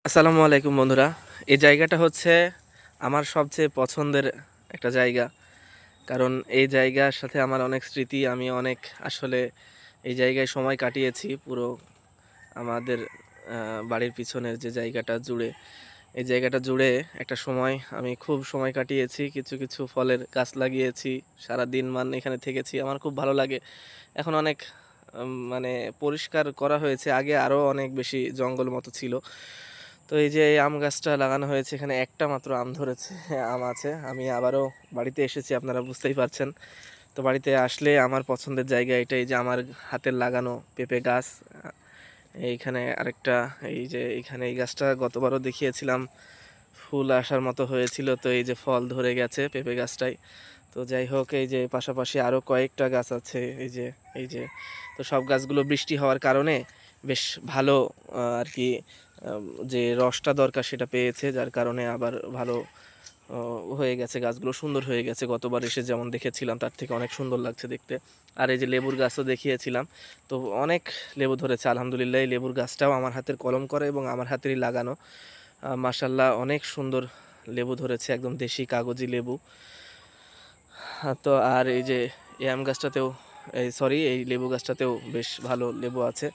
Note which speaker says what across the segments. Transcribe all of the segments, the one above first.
Speaker 1: আসসালামু আলাইকুম বন্ধুরা। এই জায়গাটা হচ্ছে আমার সবচেয়ে পছন্দের একটা জায়গা। কারণ এই জায়গার সাথে আমার অনেক স্মৃতি। আমি অনেক আসলে এই জায়গায় সময় কাটিয়েছি পুরো আমাদের বাড়ির পিছনের যে জায়গাটা জুড়ে। এই জায়গাটা জুড়ে একটা সময় আমি খুব সময় কাটিয়েছি। কিছু, কিছু ফলের গাছ লাগিয়েছি। সারাদিন এখানে থেকেছি। আমার খুব ভালো লাগে। এখন অনেক মানে পরিষ্কার করা হয়েছে। আগে আরও অনেক বেশি জঙ্গল মতো ছিল। তো এই যে এই আম গাছটা লাগানো হয়েছে, এখানে একটা মাত্র আম ধরেছে, আম আছে। আমি আবারও বাড়িতে এসেছি, আপনারা বুঝতেই পারছেন। তো বাড়িতে আসলে আমার পছন্দের জায়গা এটা। এই যে আমার হাতের লাগানো পেঁপে গাছ। এইখানে আরেকটা, এই যে এইখানে এই গাছটা গতবারও দেখিয়েছিলাম, ফুল আসার মতো হয়েছিল। তো এই যে ফল ধরে গেছে পেঁপে গাছটায়। তো যাই হোক, এই যে পাশাপাশি আরও কয়েকটা গাছ আছে। এই যে তো সব গাছগুলো বৃষ্টি হওয়ার কারণে বেশ ভালো আর কি যে রসটা দরকার সেটা পেয়েছে, যার কারণে আবার ভালো হয়ে গেছে। গাছগুলো সুন্দর হয়ে গেছে, গতবার এসে যেমন দেখেছিলাম তার থেকে অনেক সুন্দর লাগছে দেখতে। আর এই যে লেবুর গাছও দেখিয়েছিলাম, তো অনেক লেবু ধরেছে আলহামদুলিল্লাহ। এই লেবুর গাছটাও আমার হাতের কলম করে এবং আমার হাতেরই লাগানো। মাশাল্লাহ অনেক সুন্দর লেবু ধরেছে, একদম দেশি কাগজি লেবু। তো আর এই যে এই আম গাছটাতেও, এই লেবু গাছটাতেও বেশ ভালো লেবু আছে।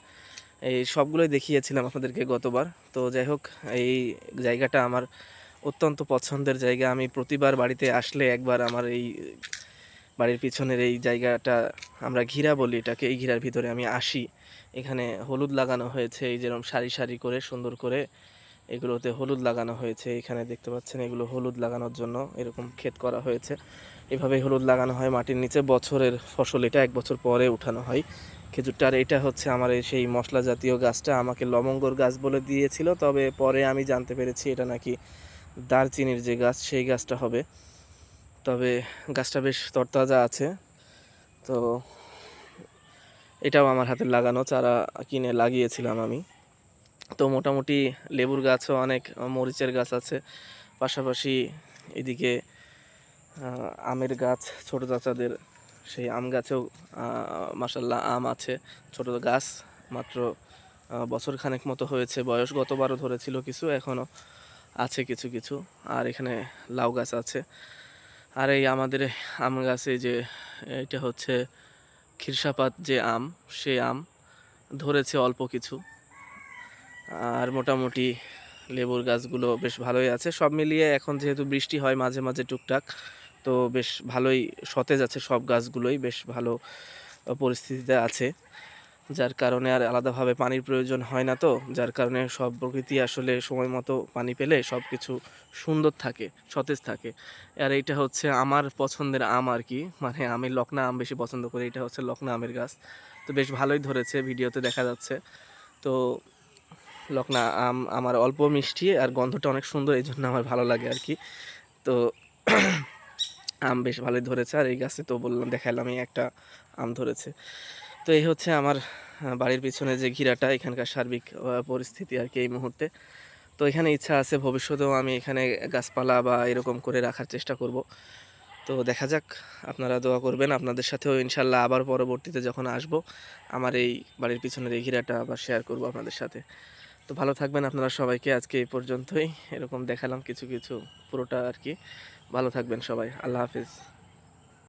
Speaker 1: এই সবগুলোই দেখিয়েছিলাম আপনাদেরকে গতবার। তো যাই হোক, এই জায়গাটা আমার অত্যন্ত পছন্দের জায়গা। আমি প্রতিবার বাড়িতে আসলে একবার আমার এই বাড়ির পিছনের এই জায়গাটা, আমরা ঘিরা বলি এটাকে, এই ঘিরার ভিতরে আমি আসি। এখানে হলুদ লাগানো হয়েছে, এই যেরকম সারি সারি করে সুন্দর করে এগুলোতে হলুদ লাগানো হয়েছে। এখানে দেখতে পাচ্ছেন এগুলো হলুদ লাগানোর জন্য এরকম ক্ষেত করা হয়েছে। এভাবে হলুদ লাগানো হয় মাটির নিচে, বছরের ফসল এটা 1 বছর পরে উঠানো হয় খেজুরটা। আর এটা হচ্ছে আমার এই সেই মশলা জাতীয় গাছটা, আমাকে লবঙ্গর গাছ বলে দিয়েছিল, তবে পরে আমি জানতে পেরেছি এটা নাকি দারচিনির যে গাছ সেই গাছটা হবে। তবে গাছটা বেশ তরতাজা আছে। তো এটাও আমার হাতে লাগানো, চারা কিনে লাগিয়েছিলাম আমি। তো মোটামুটি লেবুর গাছও অনেক, মরিচের গাছ আছে। পাশাপাশি এদিকে আমের গাছ, ছোট চাচাদের সেই আম গাছেও মাশাল্লাহ আম আছে। ছোট গাছ, মাত্র বছর খানেক মতো হয়েছে বয়স। গতবারও ধরেছিল কিছু, এখনও আছে কিছু কিছু। আর এখানে লাউ গাছ আছে। আর এই আমাদের আম গাছে যে এটা হচ্ছে খিরসাপাত যে আম, সে আম ধরেছে অল্প কিছু। আর মোটামুটি লেবুর গাছগুলো বেশ ভালোই আছে। সব মিলিয়ে এখন যেহেতু বৃষ্টি হয় মাঝে মাঝে টুকটাক, তো বেশ ভালোই সতেজ আছে সব গাছগুলোই, বেশ ভালো পরিস্থিতিতে আছে। যার কারণে আর আলাদাভাবে পানির প্রয়োজন হয় না। তো যার কারণে সব প্রকৃতি আসলে সময় মতো পানি পেলে সব কিছু সুন্দর থাকে, সতেজ থাকে। আর এইটা হচ্ছে আমার পছন্দের আম আর কি, মানে আমি লকনা আম বেশি পছন্দ করি। এটা হচ্ছে লকনা আমের গাছ। তো বেশ ভালোই ধরেছে, ভিডিওতে দেখা যাচ্ছে। তো লকনা আম আমার অল্প মিষ্টি আর গন্ধটা অনেক সুন্দর, এই জন্য আমার ভালো লাগে আর কি। তো আম বেশ ভালোই ধরেছে। আর এই গাছে তো বললাম, দেখালাম এই একটা আম ধরেছে। তো এই হচ্ছে আমার বাড়ির পিছনে যে ঘিরাটা, এখানকার সার্বিক পরিস্থিতি আর কি এই মুহূর্তে। তো এখানে ইচ্ছা আছে ভবিষ্যতেও আমি এখানে গাছপালা বা এরকম করে রাখার চেষ্টা করব। তো দেখা যাক, আপনারা দোয়া করবেন। আপনাদের সাথেও ইনশাল্লাহ আবার পরবর্তীতে যখন আসব, আমার এই বাড়ির পিছনের এই ঘিরাটা আবার শেয়ার করব আপনাদের সাথে। তো ভালো থাকবেন আপনারা সবাইকে। আজকে এই পর্যন্তই, এরকম দেখালাম কিছু কিছু, পুরোটা আর কি। ভালো থাকবেন সবাই, আল্লাহ হাফিজ।